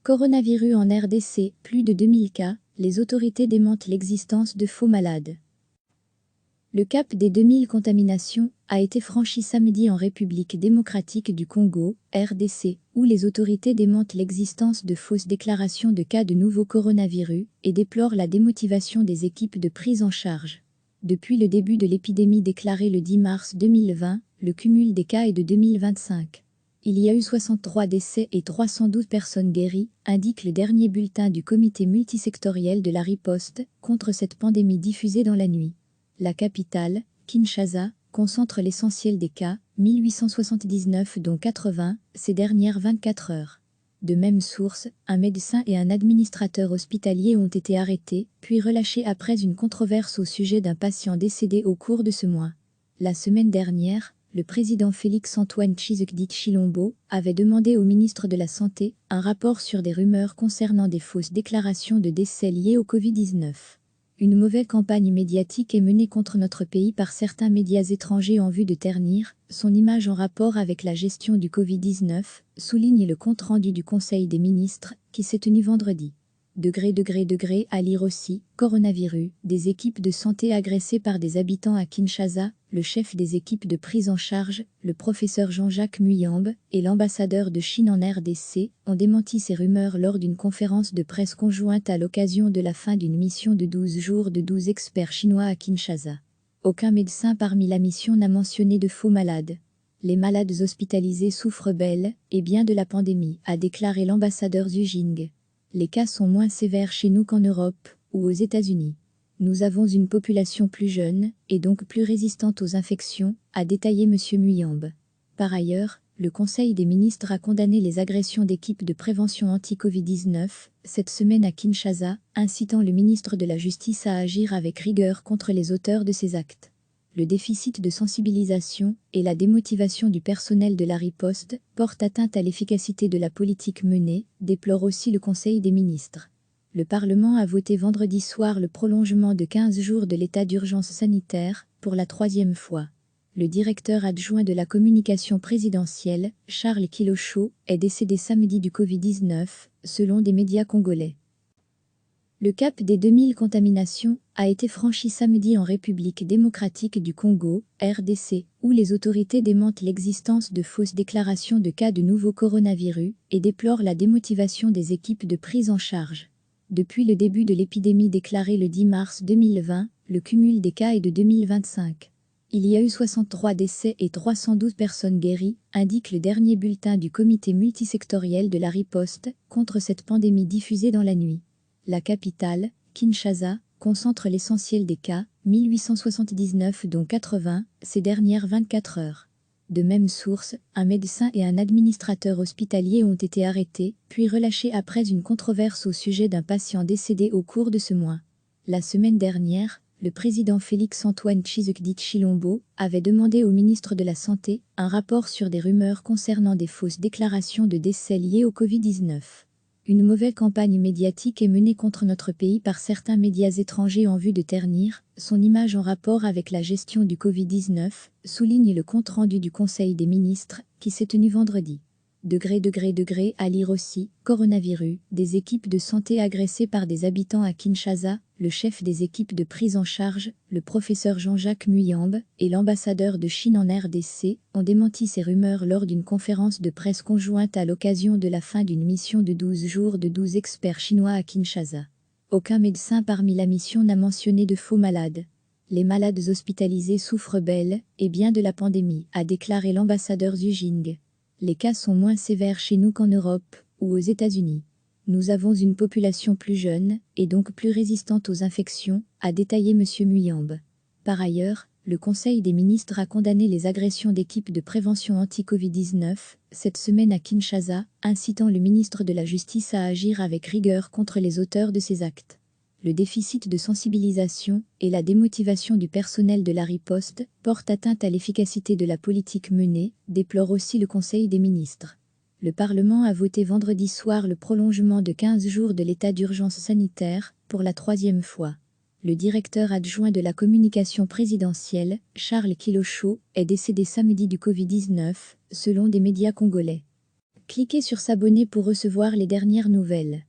Coronavirus en RDC, plus de 2000 cas, les autorités démentent l'existence de faux malades. Le cap des 2000 contaminations a été franchi samedi en République démocratique du Congo, RDC, où les autorités démentent l'existence de fausses déclarations de cas de nouveau coronavirus et déplorent la démotivation des équipes de prise en charge. Depuis le début de l'épidémie déclarée le 10 mars 2020, le cumul des cas est de 2025. Il y a eu 63 décès et 312 personnes guéries, indique le dernier bulletin du comité multisectoriel de la riposte contre cette pandémie diffusée dans la nuit. La capitale, Kinshasa, concentre l'essentiel des cas, 1879 dont 80, ces dernières 24 heures. De même source, un médecin et un administrateur hospitalier ont été arrêtés, puis relâchés après une controverse au sujet d'un patient décédé au cours de ce mois. La semaine dernière, le président Félix-Antoine Tshisekedi Tshilombo avait demandé au ministre de la Santé un rapport sur des rumeurs concernant des fausses déclarations de décès liés au Covid-19. Une mauvaise campagne médiatique est menée contre notre pays par certains médias étrangers en vue de ternir son image en rapport avec la gestion du Covid-19, souligne le compte-rendu du Conseil des ministres qui s'est tenu vendredi. Degré à lire aussi, coronavirus, des équipes de santé agressées par des habitants à Kinshasa, le chef des équipes de prise en charge, le professeur Jean-Jacques Muyambe, et l'ambassadeur de Chine en RDC, ont démenti ces rumeurs lors d'une conférence de presse conjointe à l'occasion de la fin d'une mission de 12 jours de 12 experts chinois à Kinshasa. Aucun médecin parmi la mission n'a mentionné de faux malades. Les malades hospitalisés souffrent bel et bien de la pandémie, a déclaré l'ambassadeur Xu Jing. Les cas sont moins sévères chez nous qu'en Europe ou aux États-Unis. Nous avons une population plus jeune et donc plus résistante aux infections, a détaillé M. Muyambe. Par ailleurs, le Conseil des ministres a condamné les agressions d'équipes de prévention anti-Covid-19 cette semaine à Kinshasa, incitant le ministre de la Justice à agir avec rigueur contre les auteurs de ces actes. Le déficit de sensibilisation et la démotivation du personnel de la riposte portent atteinte à l'efficacité de la politique menée, déplore aussi le Conseil des ministres. Le Parlement a voté vendredi soir le prolongement de 15 jours de l'état d'urgence sanitaire, pour la 3e fois. Le directeur adjoint de la communication présidentielle, Charles Kilocho, est décédé samedi du Covid-19, selon des médias congolais. Le cap des 2000 contaminations a été franchi samedi en République démocratique du Congo, RDC, où les autorités démentent l'existence de fausses déclarations de cas de nouveau coronavirus et déplorent la démotivation des équipes de prise en charge. Depuis le début de l'épidémie déclarée le 10 mars 2020, le cumul des cas est de 2025. Il y a eu 63 décès et 312 personnes guéries, indique le dernier bulletin du comité multisectoriel de la riposte contre cette pandémie diffusée dans la nuit. La capitale, Kinshasa, concentre l'essentiel des cas, 1879 dont 80, ces dernières 24 heures. De même source, un médecin et un administrateur hospitalier ont été arrêtés, puis relâchés après une controverse au sujet d'un patient décédé au cours de ce mois. La semaine dernière, le président Félix-Antoine Tshisekedi Tshilombo avait demandé au ministre de la Santé un rapport sur des rumeurs concernant des fausses déclarations de décès liés au Covid-19. Une mauvaise campagne médiatique est menée contre notre pays par certains médias étrangers en vue de ternir son image en rapport avec la gestion du Covid-19, souligne le compte-rendu du Conseil des ministres qui s'est tenu vendredi. Degré à lire aussi, coronavirus, des équipes de santé agressées par des habitants à Kinshasa, le chef des équipes de prise en charge, le professeur Jean-Jacques Muyambe, et l'ambassadeur de Chine en RDC, ont démenti ces rumeurs lors d'une conférence de presse conjointe à l'occasion de la fin d'une mission de 12 jours de 12 experts chinois à Kinshasa. Aucun médecin parmi la mission n'a mentionné de faux malades. Les malades hospitalisés souffrent bel et bien de la pandémie, a déclaré l'ambassadeur Xu Jing. Les cas sont moins sévères chez nous qu'en Europe ou aux États-Unis. Nous avons une population plus jeune et donc plus résistante aux infections, a détaillé M. Muyambe. Par ailleurs, le Conseil des ministres a condamné les agressions d'équipes de prévention anti-Covid-19 cette semaine à Kinshasa, incitant le ministre de la Justice à agir avec rigueur contre les auteurs de ces actes. Le déficit de sensibilisation et la démotivation du personnel de la riposte portent atteinte à l'efficacité de la politique menée, déplore aussi le Conseil des ministres. Le Parlement a voté vendredi soir le prolongement de 15 jours de l'état d'urgence sanitaire, pour la 3e fois. Le directeur adjoint de la communication présidentielle, Charles Kilocho, est décédé samedi du Covid-19, selon des médias congolais. Cliquez sur s'abonner pour recevoir les dernières nouvelles.